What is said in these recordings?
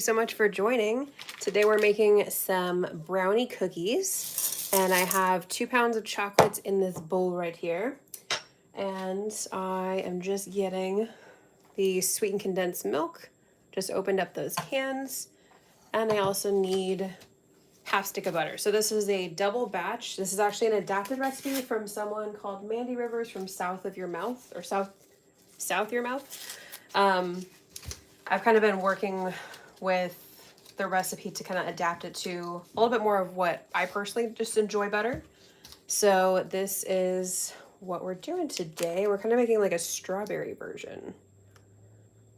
So much for joining. Today we're making some brownie cookies, and I have 2 pounds of chocolates in this bowl right here. And I am just getting the sweetened condensed milk. Just opened up those cans, and I also need half stick of butter. So this is a double batch. This is actually an adapted recipe from someone called Mandy Rivers from South of Your Mouth, or South Your Mouth. I've kind of been working with the recipe to kind of adapt it to a little bit more of what I personally just enjoy better. So this is what we're doing today. We're kind of making like a strawberry version.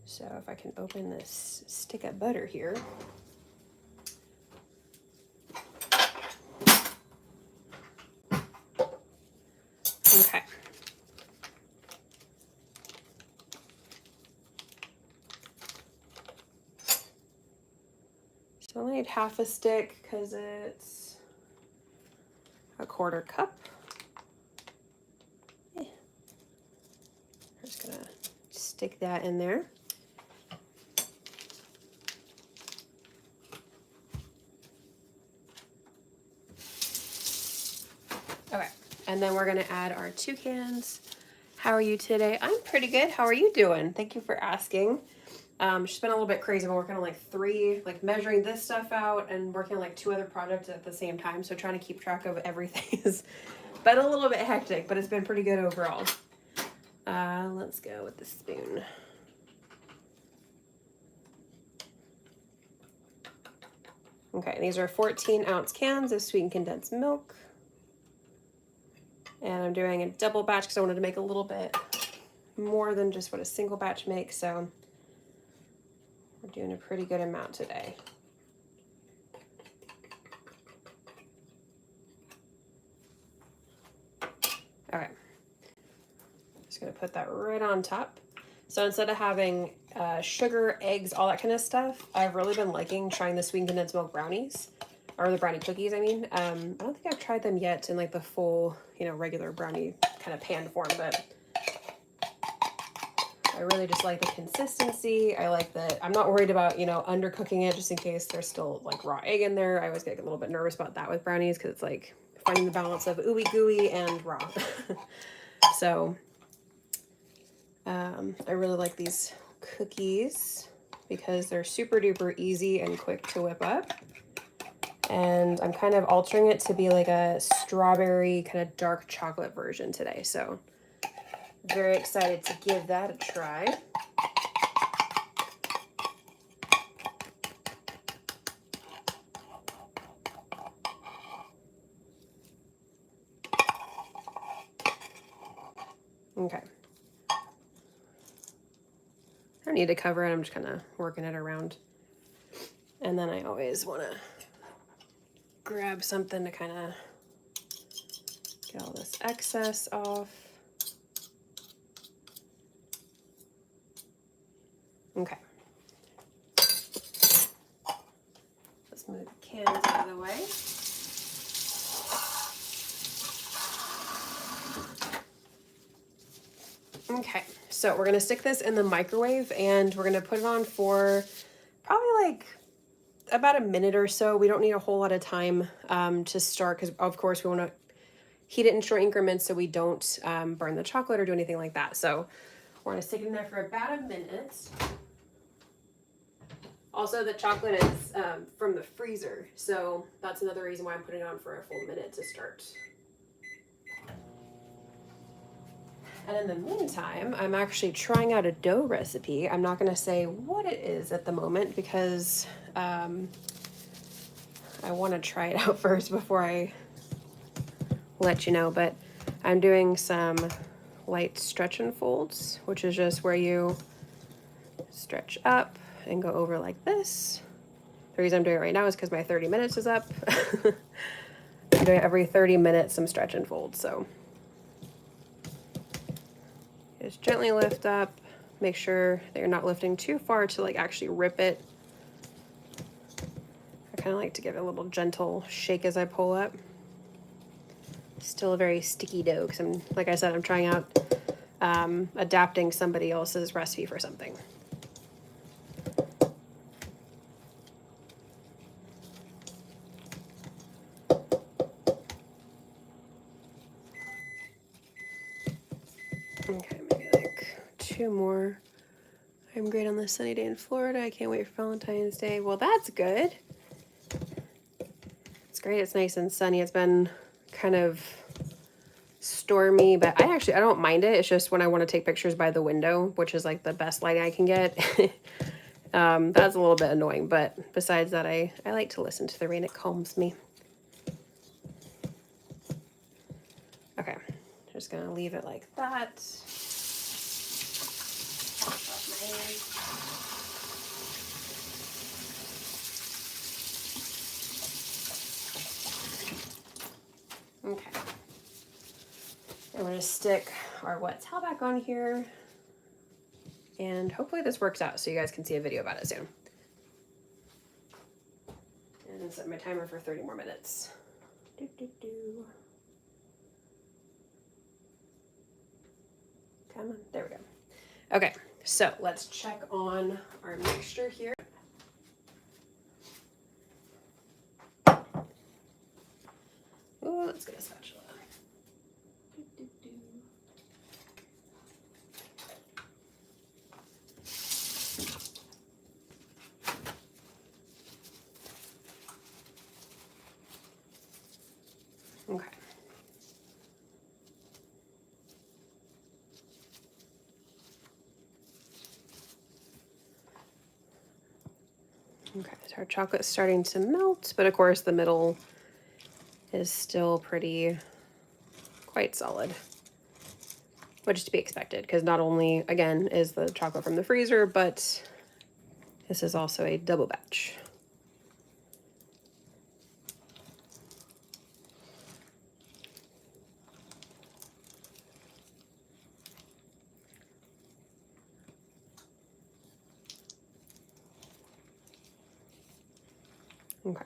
So if I can open this stick of butter here. Okay. So I only need half a stick because it's a 1/4 cup. I'm just gonna stick that in there. Okay, and then we're gonna add our 2 cans. How are you today? I'm pretty good. How are you doing? Thank you for asking. She's been a little bit crazy. I'm working on like 3, like measuring this stuff out and working on like 2 other projects at the same time. So trying to keep track of everything has been a little bit hectic, but it's been pretty good overall. Let's go with the spoon. Okay, these are 14-ounce cans of sweetened condensed milk. And I'm doing a double batch because I wanted to make a little bit more than just what a single batch makes. So we're doing a pretty good amount today. Okay, just gonna put that right on top. So instead of having sugar, eggs, all that kind of stuff, I've really been liking trying the sweetened condensed milk brownies, or the brownie cookies, I mean. I don't think I've tried them yet in like the full, regular brownie kind of pan form, but I really just like the consistency. I like that I'm not worried about, undercooking it just in case there's still like raw egg in there. I always get a little bit nervous about that with brownies because it's like finding the balance of ooey gooey and raw. So I really like these cookies because they're super duper easy and quick to whip up. And I'm kind of altering it to be like a strawberry kind of dark chocolate version today. So very excited to give that a try. Okay. I don't need to cover it. I'm just kind of working it around. And then I always want to grab something to kind of get all this excess off. Okay. Let's move the cans out of the way. Okay, so we're gonna stick this in the microwave and we're gonna put it on for probably like about a minute or so. We don't need a whole lot of time to start because of course we want to heat it in short increments so we don't burn the chocolate or do anything like that. So we're gonna stick it in there for about a minute. Also, the chocolate is from the freezer, so that's another reason why I'm putting it on for a full minute to start. And in the meantime, I'm actually trying out a dough recipe. I'm not going to say what it is at the moment because I want to try it out first before I let you know. But I'm doing some light stretch and folds, which is just where you stretch up and go over like this. The reason I'm doing it right now is because my 30 minutes is up. I'm doing every 30 minutes some stretch and fold, so just gently lift up, make sure that you're not lifting too far to like actually rip it. I kind of like to give it a little gentle shake as I pull up. Still a very sticky dough because I'm, like I said, I'm trying out adapting somebody else's recipe for something. Okay, maybe like 2 more. I'm great on this sunny day in Florida. I can't wait for Valentine's Day. Well, that's good. It's great. It's nice and sunny. It's been kind of stormy, but I don't mind it. It's just when I want to take pictures by the window, which is like the best lighting I can get. That's a little bit annoying, but besides that, I like to listen to the rain. It calms me. Okay, just gonna leave it like that. Okay. I'm gonna stick our wet towel back on here, and hopefully this works out so you guys can see a video about it soon. And set my timer for 30 more minutes. Come on, there we go. Okay, so let's check on our mixture here. Oh, let's get a spatula. Okay. Okay, so our chocolate's starting to melt, but of course the middle is still quite solid, which is to be expected because not only, again, is the chocolate from the freezer, but this is also a double batch. Okay.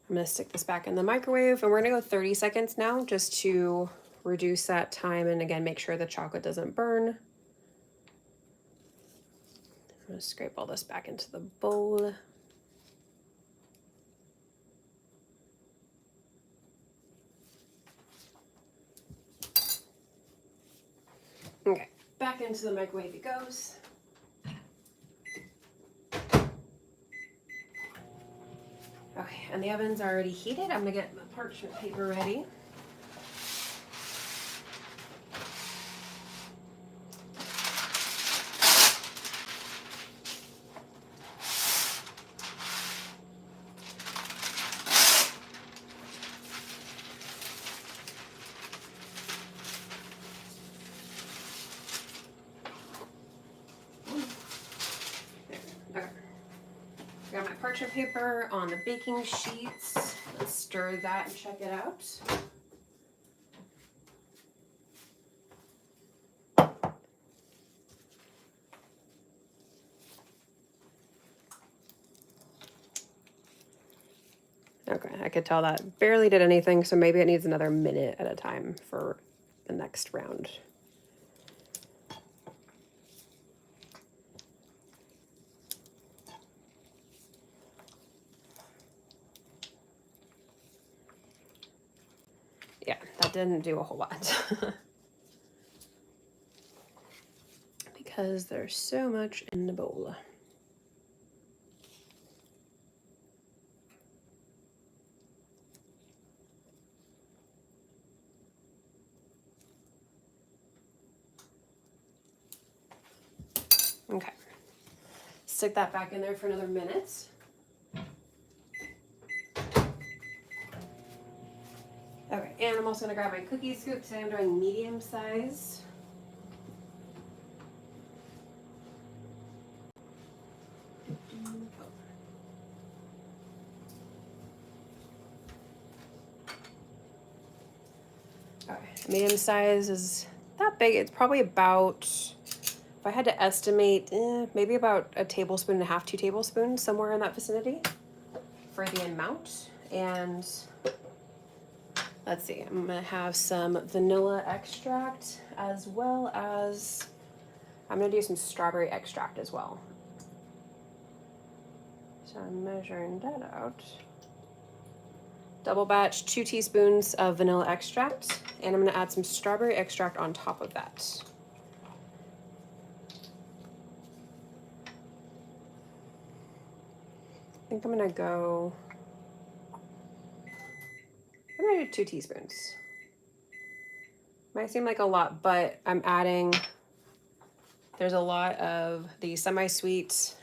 I'm gonna stick this back in the microwave and we're gonna go 30 seconds now just to reduce that time and again, make sure the chocolate doesn't burn. I'm gonna scrape all this back into the bowl. Okay, back into the microwave it goes. Okay, and the oven's already heated. I'm gonna get my parchment paper ready. Okay. Got my parchment paper on the baking sheets. Let's stir that and check it out. Okay, I could tell that barely did anything, so maybe it needs another minute at a time for the next round. Yeah, that didn't do a whole lot. Because there's so much in the bowl. Okay, stick that back in there for another minute. Okay, and I'm also gonna grab my cookie scoop. Today I'm doing medium size. Okay, medium size is that big. It's probably about, if I had to estimate, maybe about a tablespoon and a half, 2 tablespoons, somewhere in that vicinity for the amount. And let's see, I'm gonna have some vanilla extract as well as, I'm gonna do some strawberry extract as well. So I'm measuring that out. Double batch, 2 teaspoons of vanilla extract, and I'm going to add some strawberry extract on top of that. I think I'm going to do 2 teaspoons. Might seem like a lot, but I'm adding, there's a lot of the semi-sweet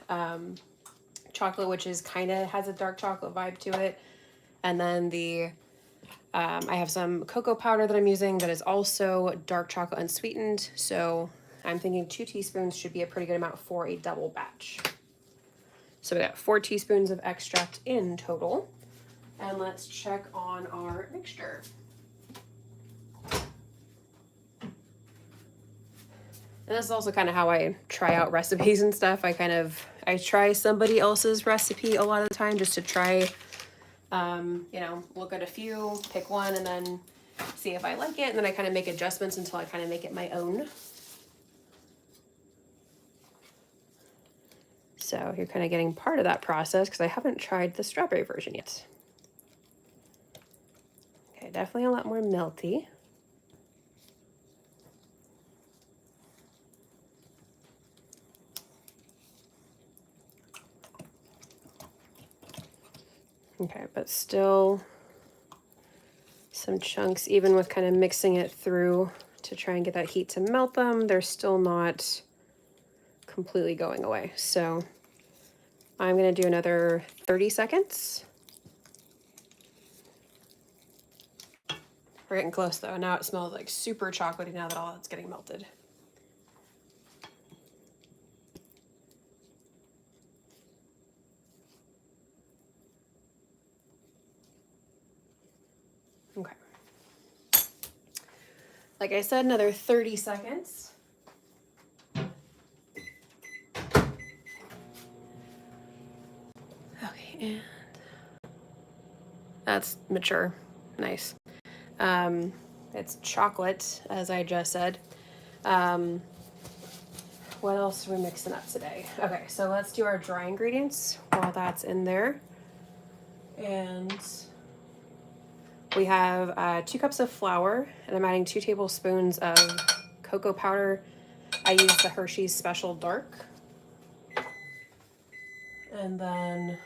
chocolate, which is kind of has a dark chocolate vibe to it. And then I have some cocoa powder that I'm using that is also dark chocolate unsweetened. So I'm thinking 2 teaspoons should be a pretty good amount for a double batch. So we got 4 teaspoons of extract in total. And let's check on our mixture. And this is also kind of how I try out recipes and stuff. I try somebody else's recipe a lot of the time just to try, look at a few, pick one, and then see if I like it. And then I kind of make adjustments until I kind of make it my own. So you're kind of getting part of that process because I haven't tried the strawberry version yet. Okay, definitely a lot more melty. Okay, but still some chunks, even with kind of mixing it through to try and get that heat to melt them, they're still not completely going away. So I'm going to do another 30 seconds. We're getting close though. Now it smells like super chocolatey now that all that's getting melted. Okay. Like I said, another 30 seconds. Okay, and that's mature. Nice. It's chocolate, as I just said. What else are we mixing up today? Okay, so let's do our dry ingredients while that's in there. And we have 2 cups of flour, and I'm adding 2 tablespoons of cocoa powder. I use the Hershey's Special Dark. And then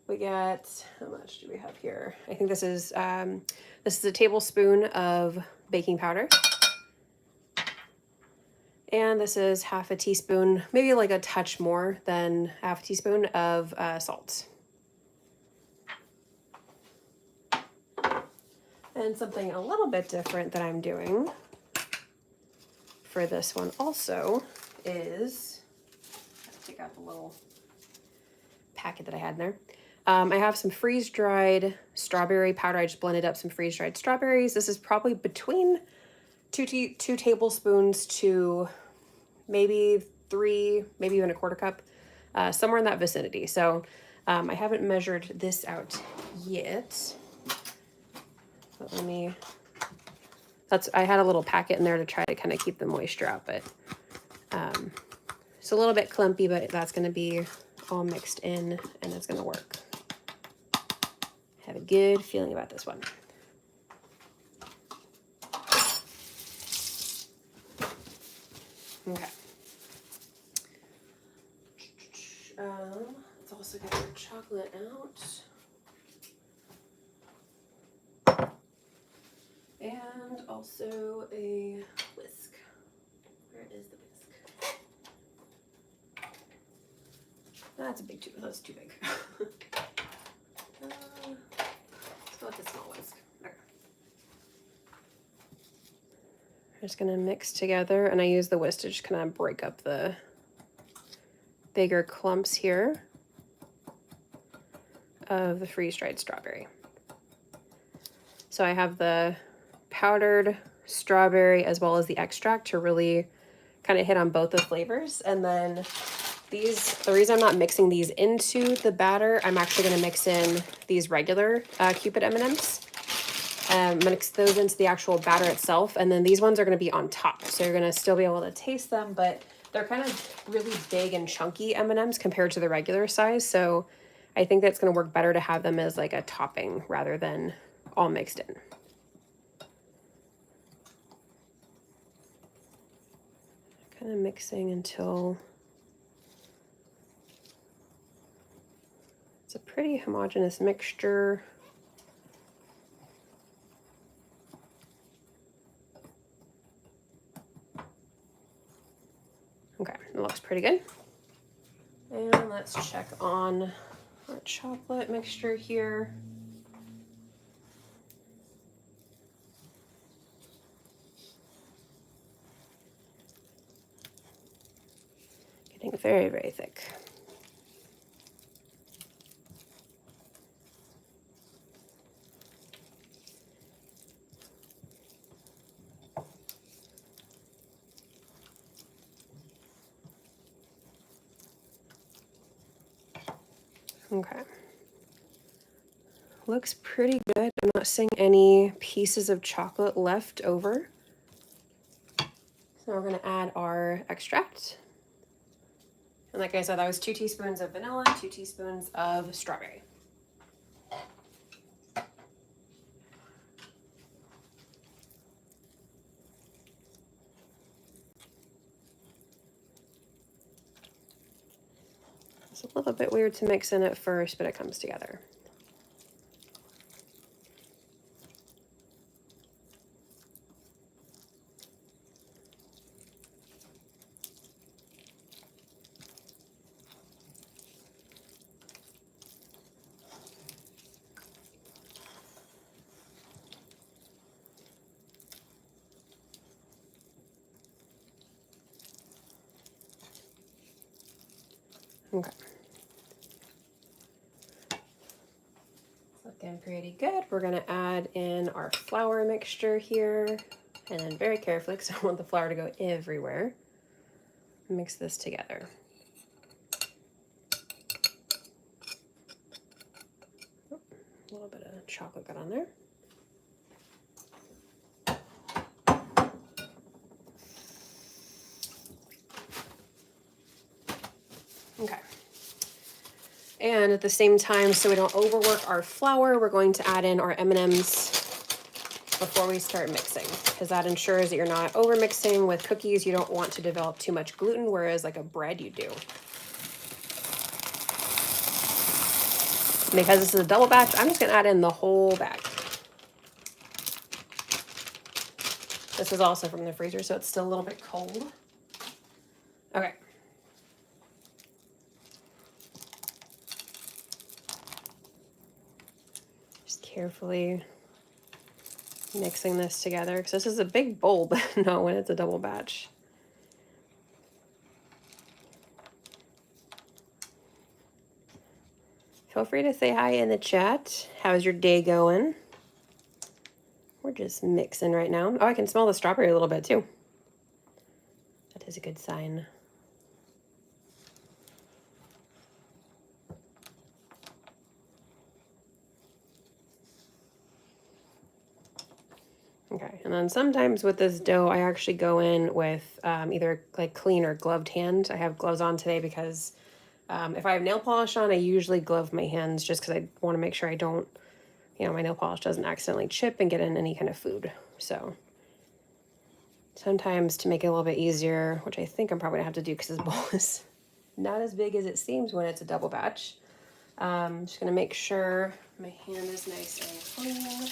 we get, how much do we have here? I think this is a tablespoon of baking powder. And this is half a teaspoon, maybe like a touch more than half a teaspoon of salt. And something a little bit different that I'm doing for this one also is, let's take out the little packet that I had in there. I have some freeze-dried strawberry powder. I just blended up some freeze-dried strawberries. This is probably between 2 tablespoons to maybe 3, maybe even a quarter cup, somewhere in that vicinity. So I haven't measured this out yet. But I had a little packet in there to try to kind of keep the moisture out, but it's a little bit clumpy, but that's going to be all mixed in and it's going to work. I have a good feeling about this one. Okay. Let's also get our chocolate out. And also a whisk. Where is the whisk? That's that's too big. Let's go with the small whisk. There. I'm just gonna mix together, and I use the whisk to just kind of break up the bigger clumps here of the freeze-dried strawberry. So I have the powdered strawberry as well as the extract to really kind of hit on both the flavors. And then the reason I'm not mixing these into the batter, I'm actually going to mix in these regular Cupid M&Ms. Mix those into the actual batter itself, and then these ones are going to be on top. So you're going to still be able to taste them, but they're kind of really big and chunky M&Ms compared to the regular size. So I think that's going to work better to have them as like a topping rather than all mixed in. Kind of mixing until it's a pretty homogeneous mixture. Okay, it looks pretty good. And let's check on our chocolate mixture here. Getting very, very thick. Okay. Looks pretty good. I'm not seeing any pieces of chocolate left over. So we're going to add our extract. And like I said, that was 2 teaspoons of vanilla, 2 teaspoons of strawberry. It's a little bit weird to mix in at first, but it comes together. Okay. Looking pretty good. We're going to add in our flour mixture here, and then very carefully, because I don't want the flour to go everywhere, mix this together. Oh, a little bit of chocolate got on there. Okay. And at the same time, so we don't overwork our flour, we're going to add in our M&Ms before we start mixing, because that ensures that you're not over mixing with cookies. You don't want to develop too much gluten, whereas like a bread you do. Because this is a double batch, I'm just going to add in the whole bag. This is also from the freezer, so it's still a little bit cold. Okay. Just carefully mixing this together, because this is a big bowl, but no, when it's a double batch. Feel free to say hi in the chat. How's your day going? We're just mixing right now. Oh, I can smell the strawberry a little bit too. That is a good sign. Okay, and then sometimes with this dough, I actually go in with either like clean or gloved hand. I have gloves on today because if I have nail polish on, I usually glove my hands just because I want to make sure I don't, my nail polish doesn't accidentally chip and get in any kind of food. So sometimes to make it a little bit easier, which I think I'm probably gonna have to do because this bowl is not as big as it seems when it's a double batch. I'm just gonna make sure my hand is nice and clean.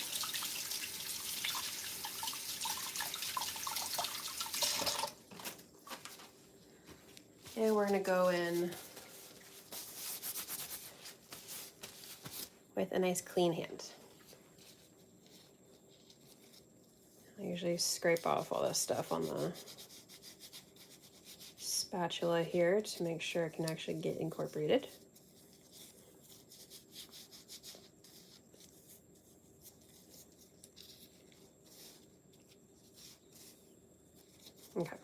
And we're gonna go in with a nice clean hand. I usually scrape off all this stuff on the spatula here to make sure it can actually get incorporated. Okay.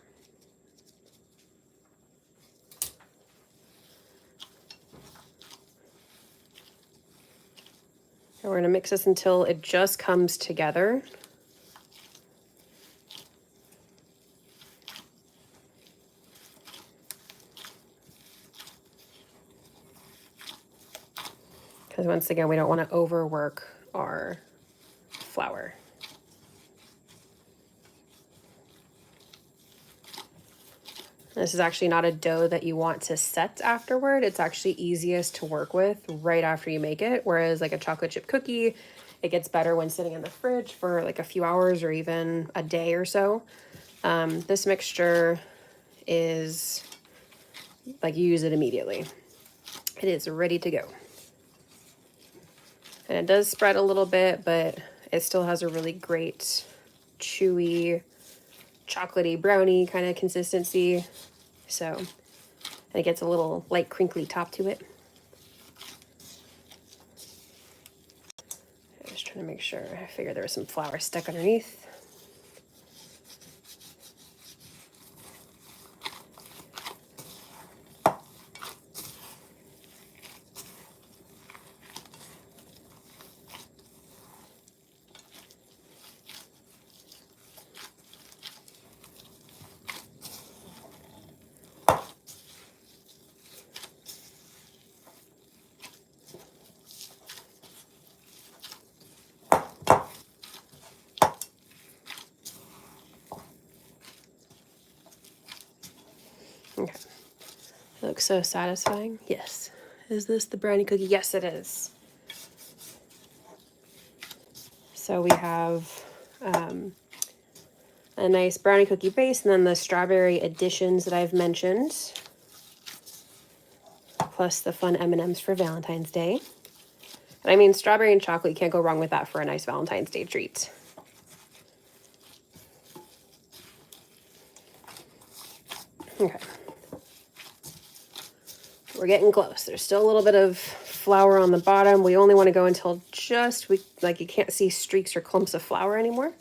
And we're gonna mix this until it just comes together. because once again, we don't want to overwork our flour. This is actually not a dough that you want to set afterward. It's actually easiest to work with right after you make it. Whereas like a chocolate chip cookie, it gets better when sitting in the fridge for like a few hours or even a day or so. This mixture is like you use it immediately. It is ready to go. And it does spread a little bit, but it still has a really great chewy, chocolatey brownie kind of consistency. So, and it gets a little light crinkly top to it. I'm just trying to make sure. I figured there was some flour stuck underneath. Okay. It looks so satisfying. Yes. Is this the brownie cookie? Yes, it is. So we have a nice brownie cookie base and then the strawberry additions that I've mentioned, plus the fun M&Ms for Valentine's Day. And I mean, strawberry and chocolate, you can't go wrong with that for a nice Valentine's Day treat. Okay. We're getting close. There's still a little bit of flour on the bottom. We only want to go until just, like you can't see streaks or clumps of flour anymore.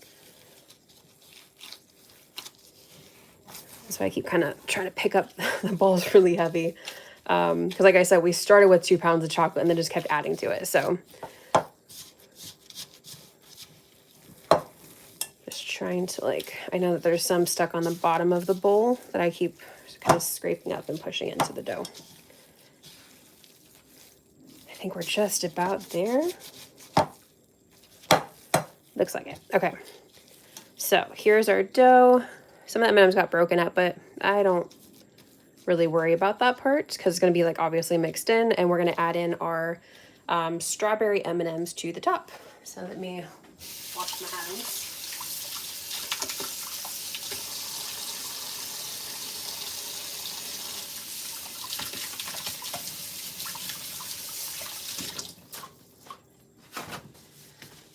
So I keep kind of trying to pick up the ball's really heavy. Because like I said, we started with 2 pounds of chocolate and then just kept adding to it. So just trying to like, I know that there's some stuck on the bottom of the bowl that I keep kind of scraping up and pushing into the dough. I think we're just about there. Looks like it. Okay. So here's our dough. Some of the M&Ms got broken up, but I don't really worry about that part because it's going to be like obviously mixed in, and we're going to add in our strawberry M&Ms to the top. So let me wash my hands.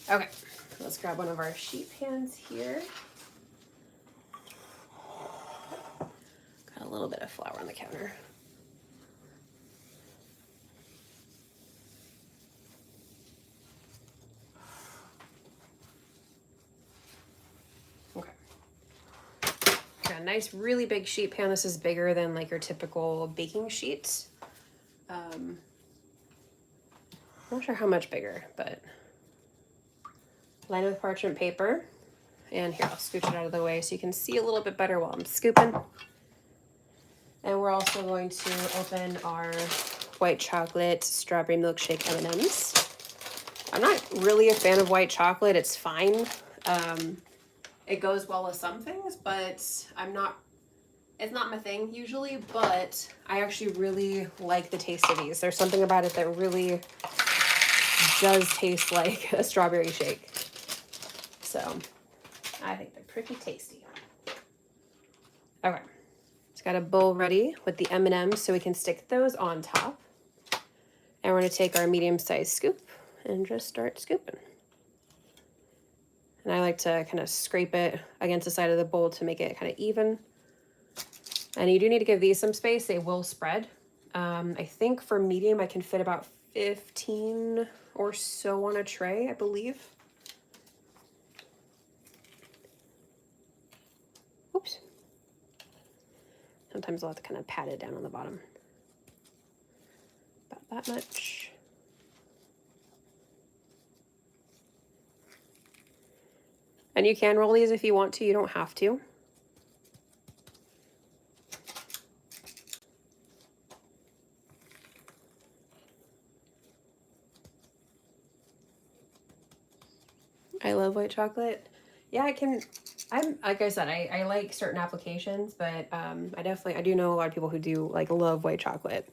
Okay, let's grab one of our sheet pans here. Got a little bit of flour on the counter. Okay. Got a nice, really big sheet pan. This is bigger than like your typical baking sheet. I'm not sure how much bigger, but line it with parchment paper. And here, I'll scooch it out of the way so you can see a little bit better while I'm scooping. And we're also going to open our white chocolate strawberry milkshake M&Ms. I'm not really a fan of white chocolate. It's fine. It goes well with some things, but it's not my thing usually, but I actually really like the taste of these. There's something about it that really does taste like a strawberry shake. So I think they're pretty tasty. Okay. Just got a bowl ready with the M&Ms so we can stick those on top. And we're going to take our medium-sized scoop and just start scooping. And I like to kind of scrape it against the side of the bowl to make it kind of even. And you do need to give these some space. They will spread. I think for medium, I can fit about 15 or so on a tray, I believe. Oops. Sometimes I'll have to kind of pat it down on the bottom. About that much. And you can roll these if you want to, you don't have to. I love white chocolate. Yeah, I'm like I said, I like certain applications, but I do know a lot of people who do like love white chocolate.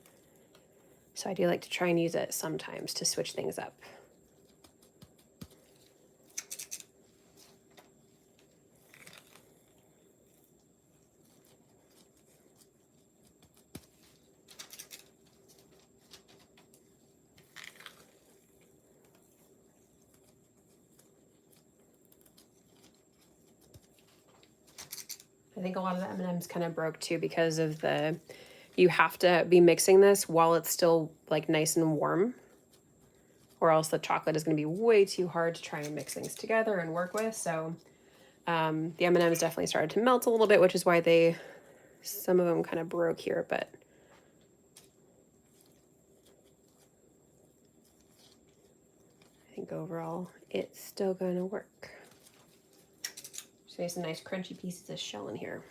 So I do like to try and use it sometimes to switch things up. I think a lot of the M&Ms kind of broke too because of you have to be mixing this while it's still like nice and warm, or else the chocolate is going to be way too hard to try and mix things together and work with. So the M&Ms definitely started to melt a little bit, which is why some of them kind of broke here, but I think overall it's still going to work. Just need some nice crunchy pieces of shell in here.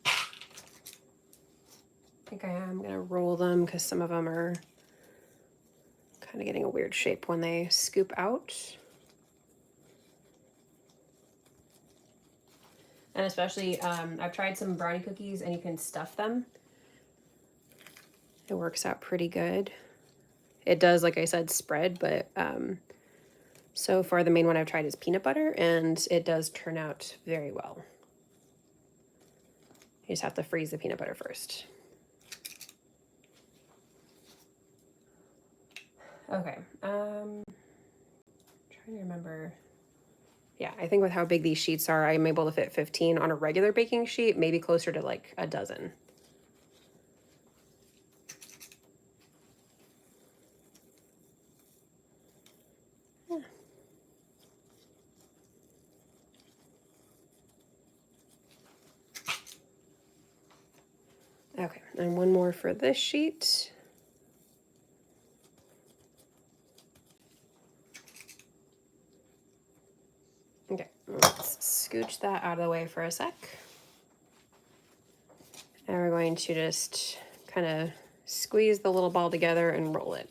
I think I am going to roll them because some of them are kind of getting a weird shape when they scoop out. And especially, I've tried some brownie cookies and you can stuff them. It works out pretty good. It does, like I said, spread, but so far the main one I've tried is peanut butter, and it does turn out very well. You just have to freeze the peanut butter first. Okay, trying to remember. Yeah, I think with how big these sheets are, I'm able to fit 15 on a regular baking sheet, maybe closer to like a dozen. Yeah. Okay, and one more for this sheet. Okay, let's scooch that out of the way for a sec. And we're going to just kind of squeeze the little ball together and roll it.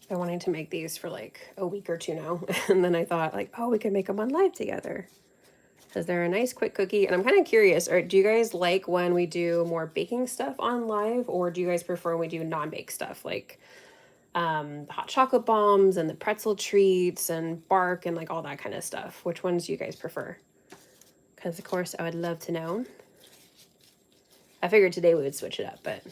I've been wanting to make these for like a week or two now. And then I thought like, oh, we could make them on live together. Because they're a nice quick cookie. And I'm kind of curious, do you guys like when we do more baking stuff on live, or do you guys prefer when we do non-bake stuff like the hot chocolate bombs and the pretzel treats and bark and like all that kind of stuff? Which ones do you guys prefer? Because of course I would love to know. I figured today we would switch it up, but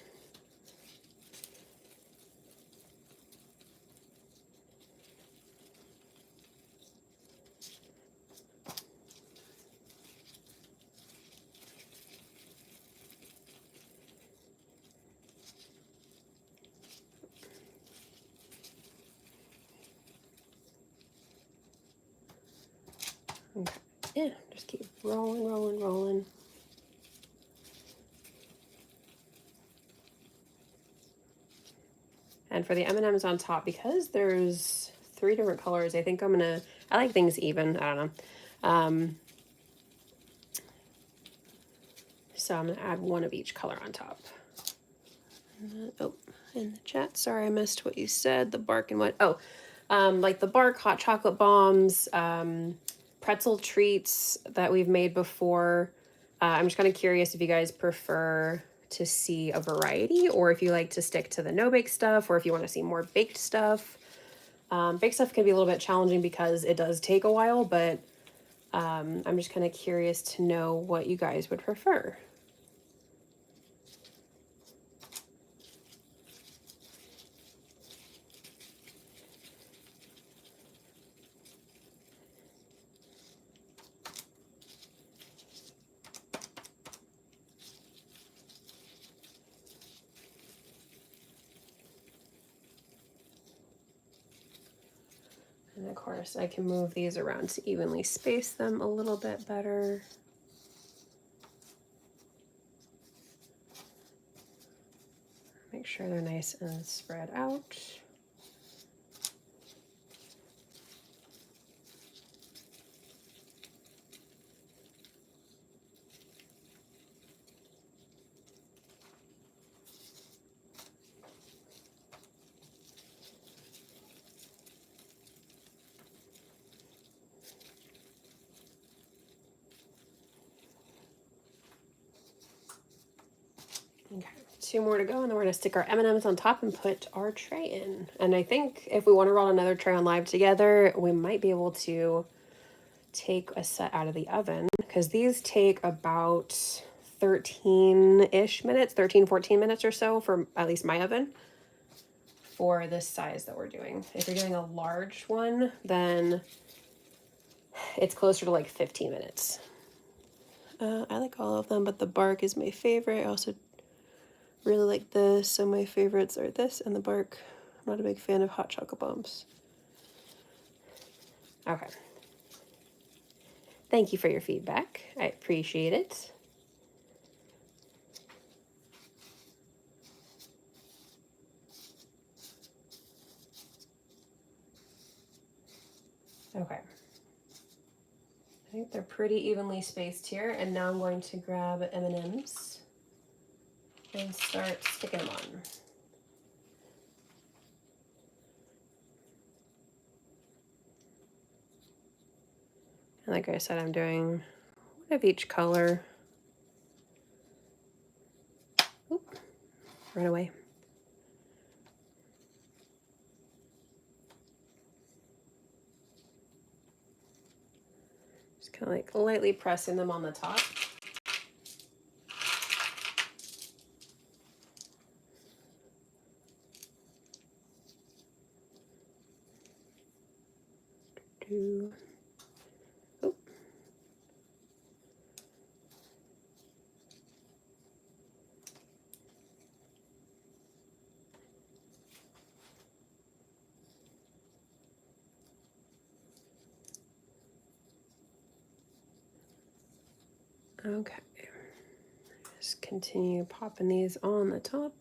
okay. Yeah, just keep rolling, rolling, rolling. And for the M&Ms on top, because there's 3 different colors, I think I like things even, I don't know. So I'm gonna add one of each color on top. Oh, in the chat, sorry I missed what you said, the bark and what, like the bark hot chocolate bombs, pretzel treats that we've made before. I'm just kind of curious if you guys prefer to see a variety, or if you like to stick to the no-bake stuff, or if you want to see more baked stuff. Baked stuff can be a little bit challenging because it does take a while, but I'm just kind of curious to know what you guys would prefer. And of course I can move these around to evenly space them a little bit better. Make sure they're nice and spread out. Okay, 2 more to go, and then we're gonna stick our M&Ms on top and put our tray in. And I think if we want to roll another tray on live together, we might be able to take a set out of the oven, because these take about 13-ish minutes, 13, 14 minutes or so for at least my oven for this size that we're doing. If you're doing a large one, then it's closer to like 15 minutes. I like all of them, but the bark is my favorite. I also really like this, so my favorites are this and the bark. I'm not a big fan of hot chocolate bombs. Okay. Thank you for your feedback. I appreciate it. Okay. I think they're pretty evenly spaced here, and now I'm going to grab M&Ms and start sticking them on. And like I said, I'm doing one of each color. Oop, run away. Just kind of like lightly pressing them on the top. Oop. Okay. Just continue popping these on the top.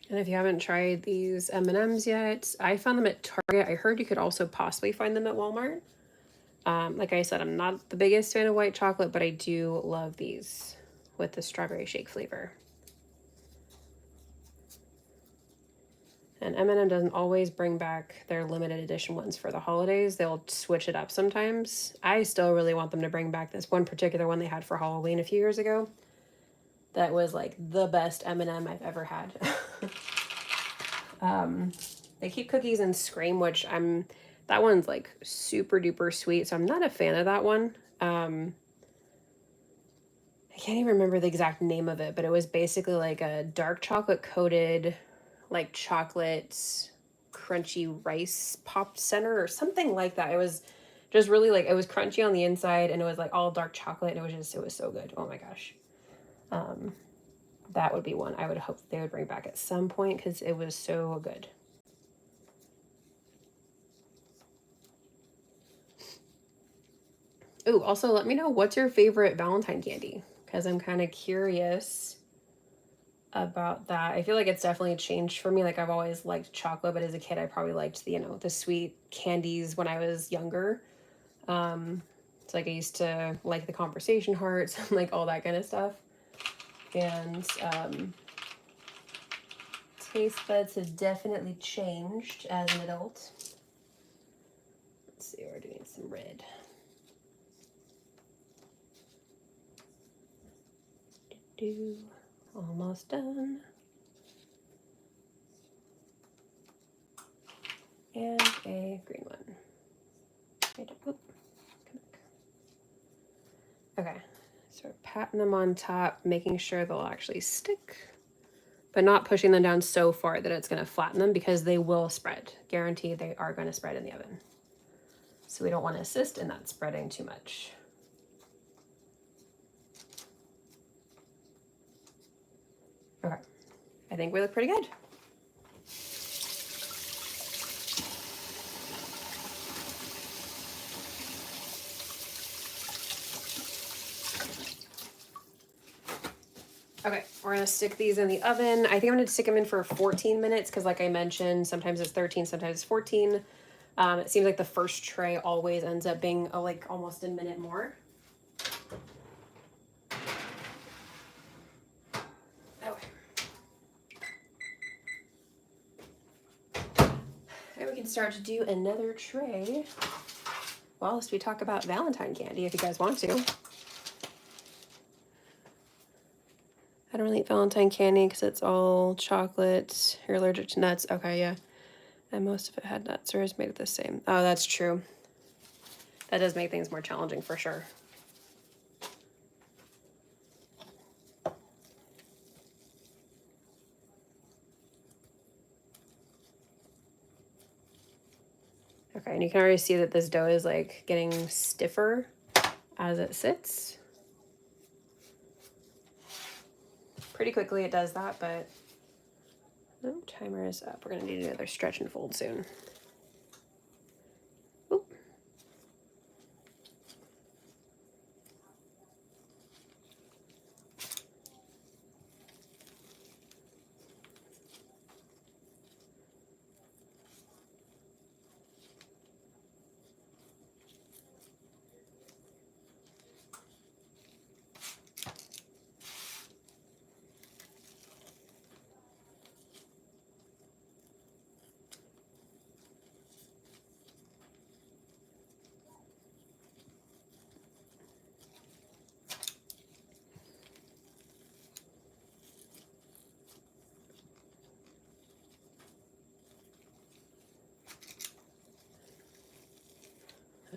And if you haven't tried these M&Ms yet, I found them at Target. I heard you could also possibly find them at Walmart. Like I said, I'm not the biggest fan of white chocolate, but I do love these with the strawberry shake flavor. And M&M doesn't always bring back their limited edition ones for the holidays. They'll switch it up sometimes. I still really want them to bring back this one particular one they had for Halloween a few years ago. That was like the best M&M I've ever had. They keep cookies and Scream, which that one's like super duper sweet, so I'm not a fan of that one. I can't even remember the exact name of it, but it was basically like a dark chocolate coated, like chocolate crunchy rice pop center or something like that. It was just really like, it was crunchy on the inside and it was like all dark chocolate and it was so good. Oh my gosh. That would be one I would hope they would bring back at some point because it was so good. Ooh, also let me know, what's your favorite Valentine candy? Because I'm kind of curious about that. I feel like it's definitely changed for me. Like I've always liked chocolate, but as a kid, I probably liked the sweet candies when I was younger. It's like I used to like the conversation hearts and like all that kind of stuff. And taste buds have definitely changed as an adult. Let's see, we're doing some red. Almost done. And a green one. Okay, so we're patting them on top, making sure they'll actually stick, but not pushing them down so far that it's going to flatten them because they will spread. Guaranteed they are going to spread in the oven. So we don't want to assist in that spreading too much. Okay, I think we look pretty good. Okay, we're gonna stick these in the oven. I think I'm gonna stick them in for 14 minutes because like I mentioned, sometimes it's 13, sometimes it's 14. It seems like the first tray always ends up being like almost a minute more. Okay. we can start to do another tray whilst we talk about Valentine candy if you guys want to. I don't really eat Valentine candy because it's all chocolate. You're allergic to nuts. Okay, yeah. And most of it had nuts, or is made it the same. Oh, that's true. That does make things more challenging for sure. Okay, and you can already see that this dough is like getting stiffer as it sits. Pretty quickly it does that, but no, timer is up. We're gonna need another stretch and fold soon. Oop.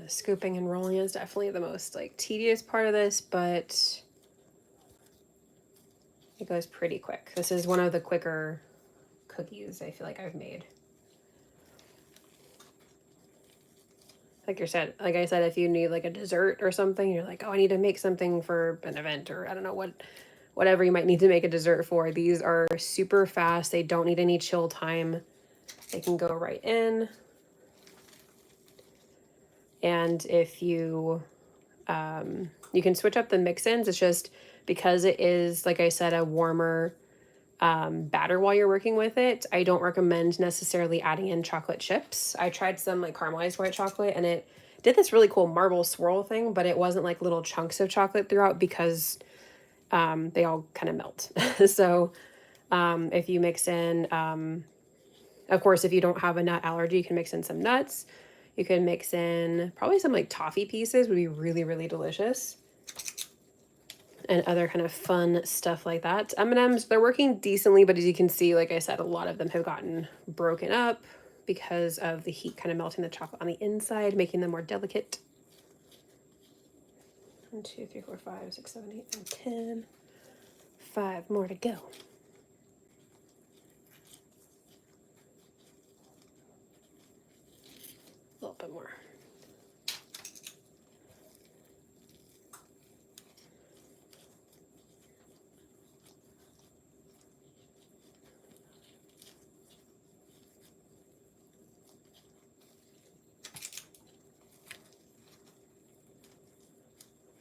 Scooping and rolling is definitely the most like tedious part of this, but it goes pretty quick. This is one of the quicker cookies I feel like I've made. Like I said, if you need like a dessert or something, you're like, oh, I need to make something for an event, or I don't know whatever you might need to make a dessert for. These are super fast. They don't need any chill time. They can go right in. And if you, you can switch up the mix-ins. It's just because it is, like I said, a warmer batter while you're working with it, I don't recommend necessarily adding in chocolate chips. I tried some like caramelized white chocolate and it did this really cool marble swirl thing, but it wasn't like little chunks of chocolate throughout because they all kind of melt. So if you mix in, of course, if you don't have a nut allergy, you can mix in some nuts. You can mix in probably some like toffee pieces would be really, really delicious. And other kind of fun stuff like that. M&Ms, they're working decently, but as you can see, like I said, a lot of them have gotten broken up because of the heat kind of melting the chocolate on the inside, making them more delicate. 1, 2, 3, 4, 5, 6, 7, 8, 9, 10. 5 more to go. A little bit more.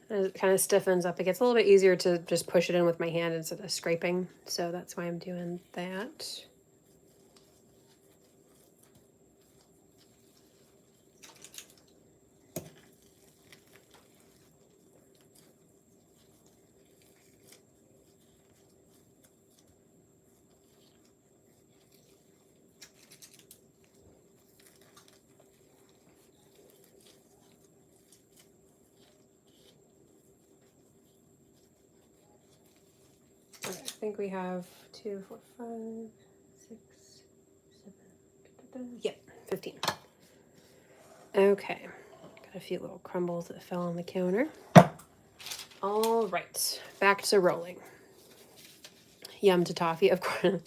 As it kind of stiffens up, it gets a little bit easier to just push it in with my hand instead of scraping. So that's why I'm doing that. I think we have 2, 4, 5, 6, 7. Yep, 15. Okay, got a few little crumbles that fell on the counter. All right, back to rolling. Yum to toffee, of course.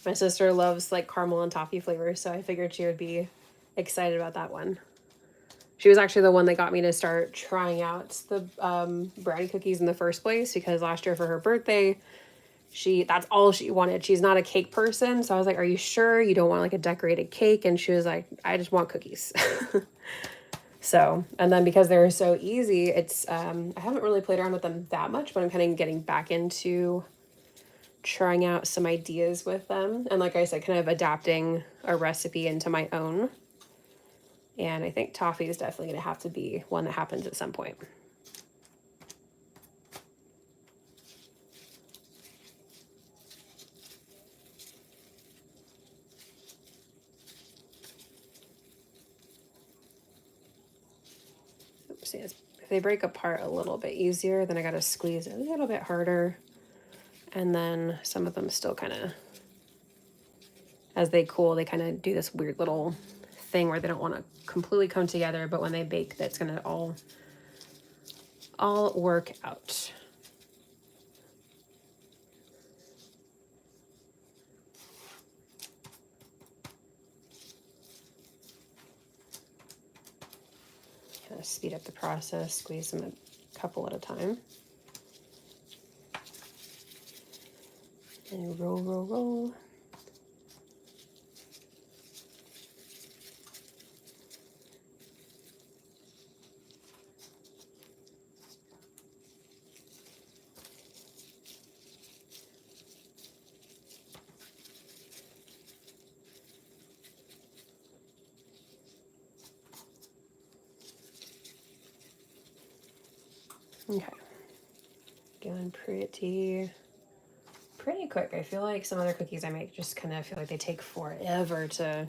My sister loves like caramel and toffee flavors, so I figured she would be excited about that one. She was actually the one that got me to start trying out the brownie cookies in the first place because last year for her birthday, that's all she wanted. She's not a cake person, so I was like, are you sure you don't want like a decorated cake? And she was like, I just want cookies. So, and then because they're so easy, it's I haven't really played around with them that much, but I'm kind of getting back into trying out some ideas with them. And like I said, kind of adapting a recipe into my own. And I think toffee is definitely going to have to be one that happens at some point. see, if they break apart a little bit easier, then I got to squeeze it a little bit harder. And then some of them still kind of, as they cool, they kind of do this weird little thing where they don't want to completely come together, but when they bake, that's going to all work out. Kind of speed up the process, squeeze them a couple at a time. And roll, roll, roll. Okay, going pretty quick. I feel like some other cookies I make just kind of feel like they take forever to,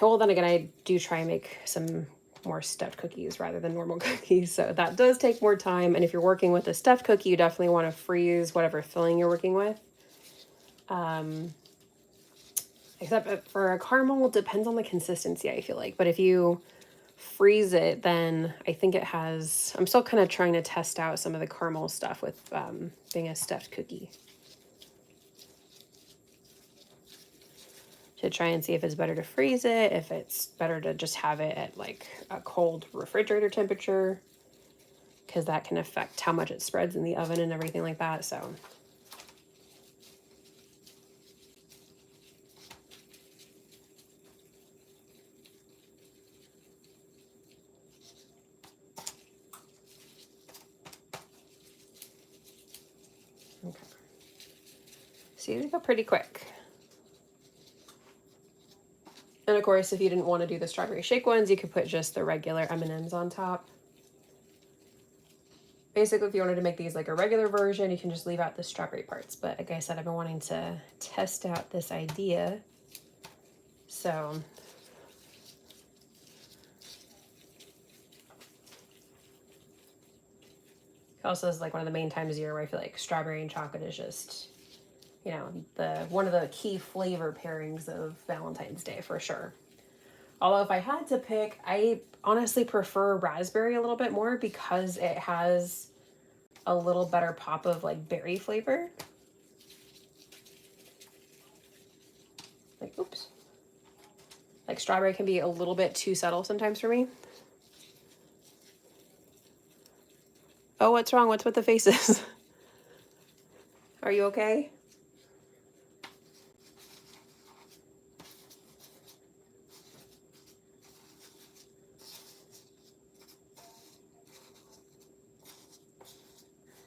well, then again, I do try and make some more stuffed cookies rather than normal cookies, so that does take more time. And if you're working with a stuffed cookie, you definitely want to freeze whatever filling you're working with. Except for a caramel, it depends on the consistency, I feel like. But if you freeze it, then I think it has, I'm still kind of trying to test out some of the caramel stuff with being a stuffed cookie, to try and see if it's better to freeze it, if it's better to just have it at like a cold refrigerator temperature, because that can affect how much it spreads in the oven and everything like that. So okay, see, they go pretty quick. And of course, if you didn't want to do the strawberry shake ones, you could put just the regular M&Ms on top. Basically, if you wanted to make these like a regular version, you can just leave out the strawberry parts. But like I said, I've been wanting to test out this idea. So it also is like one of the main times of year where I feel like strawberry and chocolate is just, you know, one of the key flavor pairings of Valentine's Day for sure. Although if I had to pick, I honestly prefer raspberry a little bit more because it has a little better pop of like berry flavor. Like, oops. Like strawberry can be a little bit too subtle sometimes for me. Oh, what's wrong? What's with the faces? Are you okay?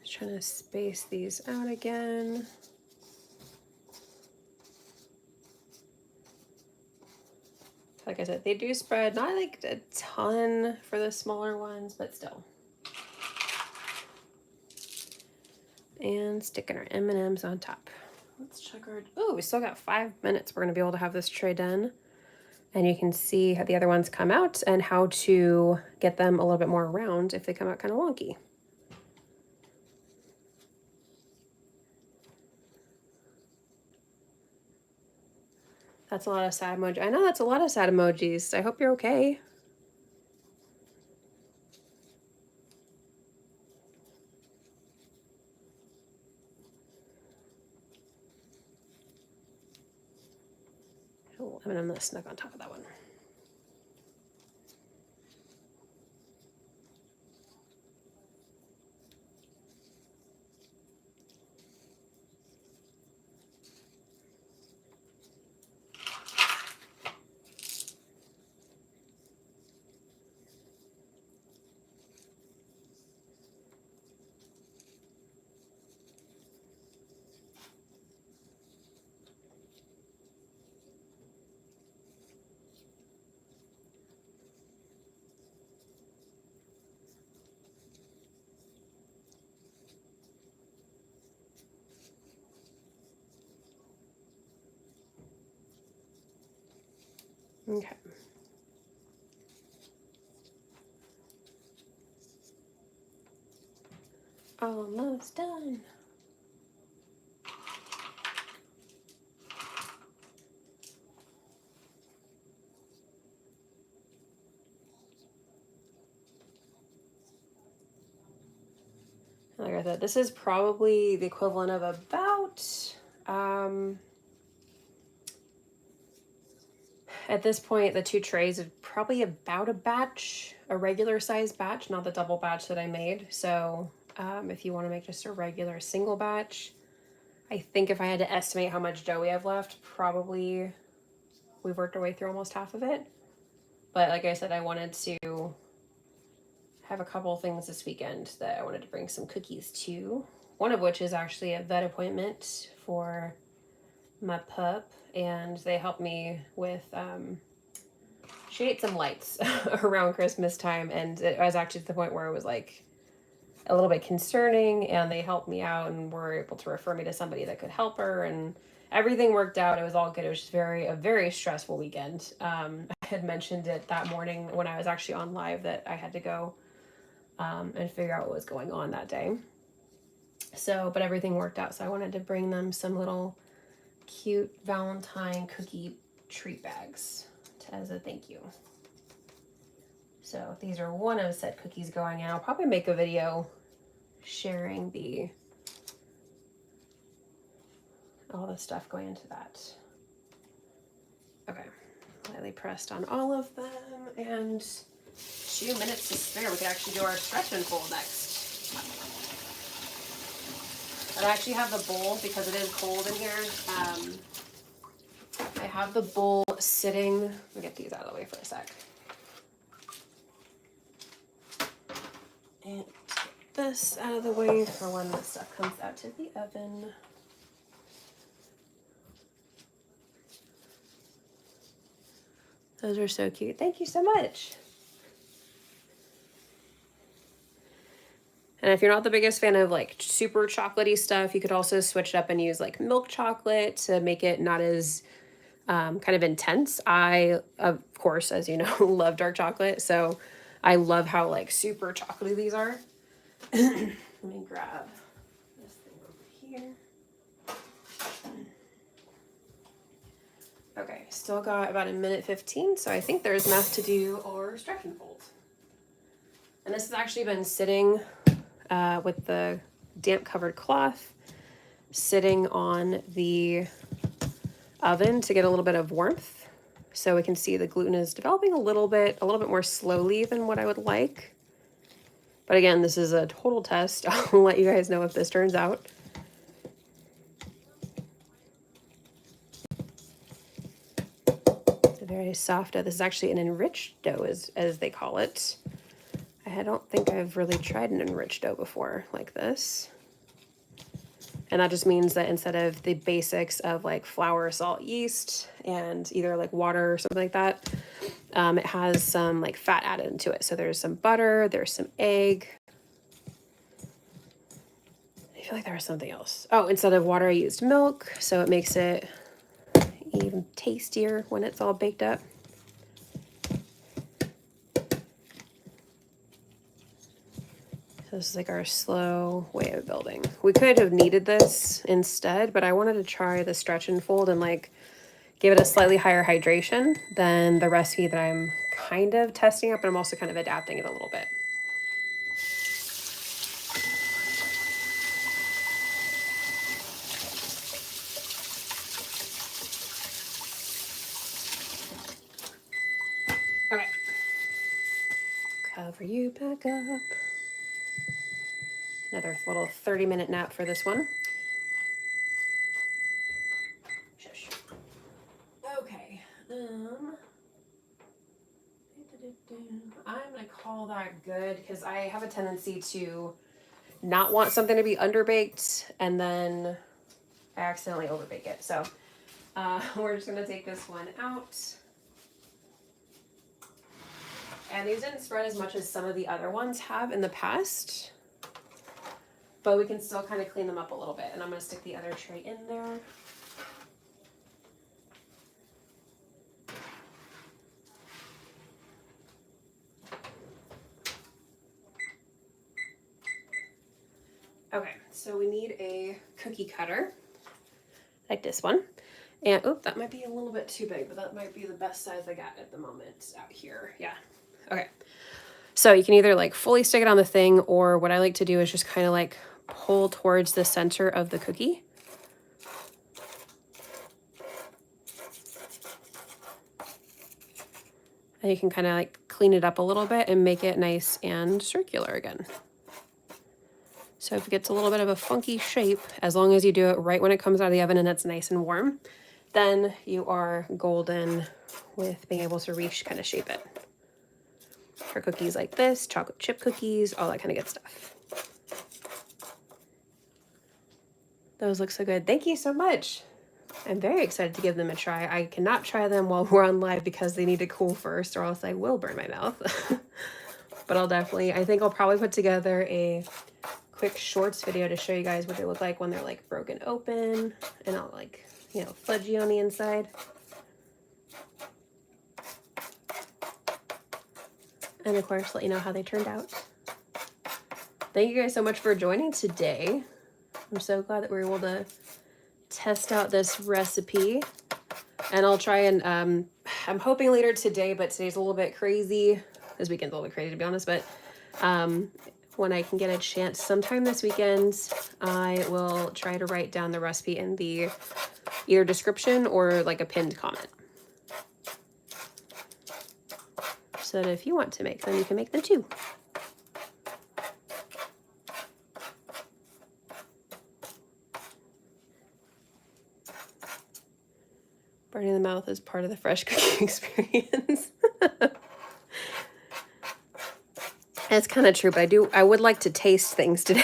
Just trying to space these out again. Like I said, they do spread, not like a ton for the smaller ones, but still. And sticking our M&Ms on top. Let's check our, oh, we still got 5 minutes. We're gonna be able to have this tray done. And you can see how the other ones come out and how to get them a little bit more round if they come out kind of wonky. That's a lot of sad emoji. I know that's a lot of sad emojis. I hope you're okay. Oh, I'm gonna snug on top of that one. Okay. Almost done. Like I said, this is probably the equivalent of about, at this point, the 2 trays is probably about a batch, a regular sized batch, not the double batch that I made. So if you want to make just a regular single batch, I think if I had to estimate how much dough we have left, probably we've worked our way through almost half of it. But like I said, I wanted to have a couple things this weekend that I wanted to bring some cookies to. One of which is actually a vet appointment for my pup, and they helped me with, she ate some lights around Christmas time, and it was actually to the point where it was like a little bit concerning, and they helped me out and were able to refer me to somebody that could help her, and everything worked out. It was all good. It was just a very stressful weekend. I had mentioned it that morning when I was actually on live that I had to go and figure out what was going on that day. So, but everything worked out. So I wanted to bring them some little cute Valentine cookie treat bags as a thank you. So these are one of said cookies going in. I'll probably make a video sharing all the stuff going into that. Okay, lightly pressed on all of them, and 2 minutes to spare. We can actually do our stretch and fold next. But I actually have the bowl because it is cold in here. I have the bowl sitting. Let me get these out of the way for a sec. And get this out of the way for when this stuff comes out to the oven. Those are so cute. Thank you so much. And if you're not the biggest fan of like super chocolatey stuff, you could also switch it up and use like milk chocolate to make it not as kind of intense. I, of course, as you know, love dark chocolate. So I love how like super chocolatey these are. Let me grab this thing over here. Okay, still got about 1:15, so I think there's enough to do our stretch and fold. And this has actually been sitting with the damp covered cloth sitting on the oven to get a little bit of warmth. So we can see the gluten is developing a little bit more slowly than what I would like. But again, this is a total test. I'll let you guys know if this turns out. It's a very soft dough. This is actually an enriched dough, as they call it. I don't think I've really tried an enriched dough before like this. And that just means that instead of the basics of like flour, salt, yeast, and either like water or something like that, it has some like fat added into it. So there's some butter, there's some egg. I feel like there was something else. Oh, instead of water, I used milk. So it makes it even tastier when it's all baked up. This is like our slow way of building. We could have kneaded this instead, but I wanted to try the stretch and fold and like give it a slightly higher hydration than the recipe that I'm kind of testing up, but I'm also kind of adapting it a little bit. Okay. Cover you back up. Another little 30-minute nap for this one. Shush. Okay. I'm gonna call that good because I have a tendency to not want something to be underbaked and then I accidentally overbake it. So we're just gonna take this one out. And these didn't spread as much as some of the other ones have in the past, but we can still kind of clean them up a little bit. And I'm gonna stick the other tray in there. Okay, so we need a cookie cutter, like this one. And, oh, that might be a little bit too big, but that might be the best size I got at the moment out here. Yeah, okay. So you can either like fully stick it on the thing, or what I like to do is just kind of like pull towards the center of the cookie. And you can kind of like clean it up a little bit and make it nice and circular again. So if it gets a little bit of a funky shape, as long as you do it right when it comes out of the oven and it's nice and warm, then you are golden with being able to reach kind of shape it. For cookies like this, chocolate chip cookies, all that kind of good stuff. Those look so good. Thank you so much. I'm very excited to give them a try. I cannot try them while we're on live because they need to cool first, or else I will burn my mouth. But I'll definitely, I think I'll probably put together a quick shorts video to show you guys what they look like when they're like broken open and all like, you know, fudgy on the inside. And of course, let you know how they turned out. Thank you guys so much for joining today. I'm so glad that we were able to test out this recipe. And I'll try and, I'm hoping later today, but today's a little bit crazy. This weekend's a little bit crazy, to be honest, but when I can get a chance sometime this weekend, I will try to write down the recipe in the either description or like a pinned comment. So that if you want to make them, you can make them too. Burning the mouth is part of the fresh cooking experience. It's kind of true, but I would like to taste things today.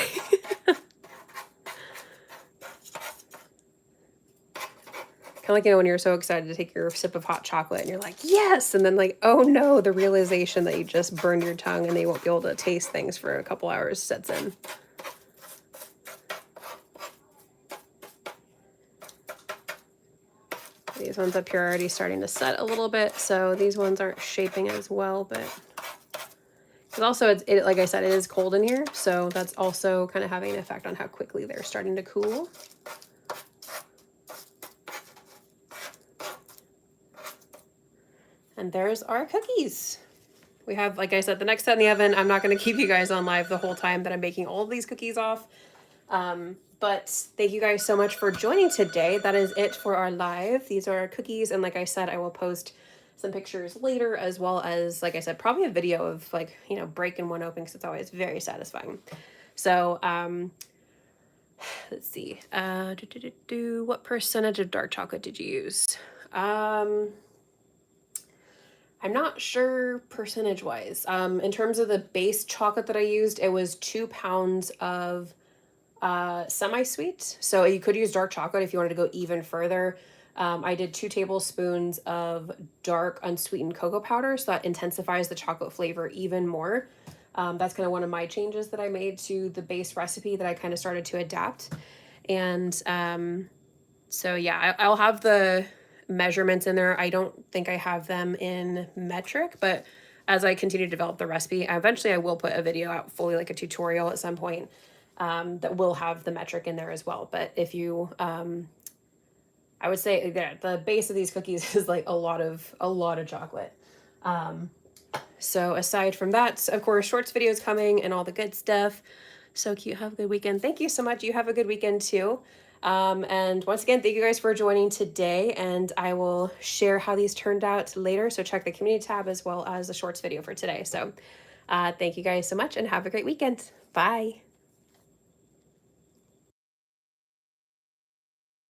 Kind of like, you know, when you're so excited to take your sip of hot chocolate and you're like, yes! And then like, oh no, the realization that you just burned your tongue and you won't be able to taste things for a couple hours sets in. These ones up here are already starting to set a little bit, so these ones aren't shaping as well, but because also it like I said, it is cold in here, so that's also kind of having an effect on how quickly they're starting to cool. And there's our cookies. We have, like I said, the next set in the oven. I'm not going to keep you guys on live the whole time that I'm making all of these cookies off. But thank you guys so much for joining today. That is it for our live. These are our cookies. And like I said, I will post some pictures later, as well as, like I said, probably a video of like, you know, breaking one open, because it's always very satisfying. So, let's see. What percentage of dark chocolate did you use? I'm not sure percentage wise. In terms of the base chocolate that I used, it was 2 pounds of semi-sweet. So you could use dark chocolate if you wanted to go even further. I did 2 tablespoons of dark unsweetened cocoa powder, so that intensifies the chocolate flavor even more. That's kind of one of my changes that I made to the base recipe that I kind of started to adapt. And so yeah, I'll have the measurements in there. I don't think I have them in metric, but as I continue to develop the recipe, eventually I will put a video out fully, like a tutorial at some point, that will have the metric in there as well. But if you, I would say that the base of these cookies is like a lot of chocolate. So aside from that, of course, shorts videos coming and all the good stuff. So cute. Have a good weekend. Thank you so much. You have a good weekend too. And once again, thank you guys for joining today, and I will share how these turned out later. So check the community tab as well as the shorts video for today. So thank you guys so much and have a great weekend. Bye.